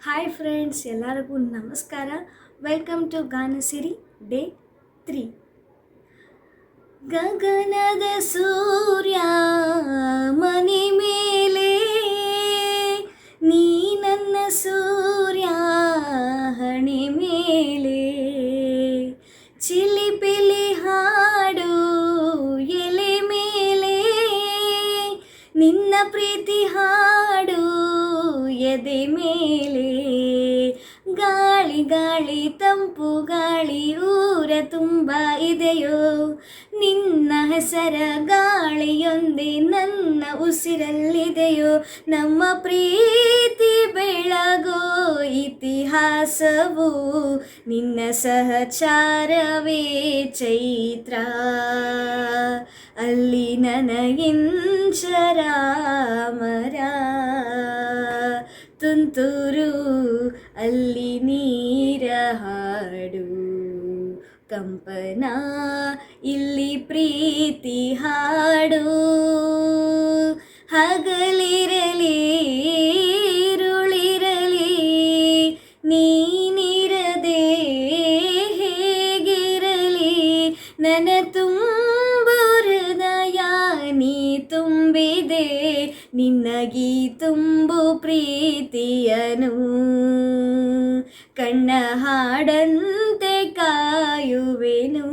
Hi friends, ಎಲ್ಲರಿಗೂ ನಮಸ್ಕಾರ. Welcome to Ganasiri day 3. ಗಗನದ ಸೂರ್ಯ ಮನೆ ಮೇಲೆ, ನೀ ನನ್ನ ಸೂರ್ಯ ಹಣೆ ಮೇಲೆ, ಚಿಲಿಪಿಲಿ ಹಾಡು ಎಲೆ ಮೇಲೆ, ನಿನ್ನ ಪ್ರೀತಿ ಹಾಡು ಎದೆ ಮೇಲೆ. ಗಾಳಿ ಗಾಳಿ ತಂಪು ಗಾಳಿ ಊರ ತುಂಬ ಇದೆಯೋ, ನಿನ್ನ ಹೆಸರ ಗಾಳಿಯೊಂದೇ ನನ್ನ ಉಸಿರಲ್ಲಿದೆಯೋ. ನಮ್ಮ ಪ್ರೀತಿ ಬೆಳಗೋ ಇತಿಹಾಸವು ನಿನ್ನ ಸಹಚಾರವೇ ಚೈತ್ರ. ಅಲ್ಲಿ ನನಗಿಂಚರ ಮರ ತುಂತುರು, ಅಲ್ಲಿ ನೀರ ಹಾಡು ಕಂಪನ, ಇಲ್ಲಿ ಪ್ರೀತಿ ಹಾಡು. ಹಗಲಿರಲಿ ಇರುಳಿರಲಿ ನೀನಿರದೆ ಹೇಗಿರಲಿ, ನನ್ನ ತುಂಬು ಹೃದಯ ನೀ ತುಂಬಿದೆ, ನಿನ್ನಗೀ ತುಂಬು ಪ್ರೀತಿಯನು. ಕಣ್ಣ ಹಾಡಂತೆ ಕಾಯುವೆನು.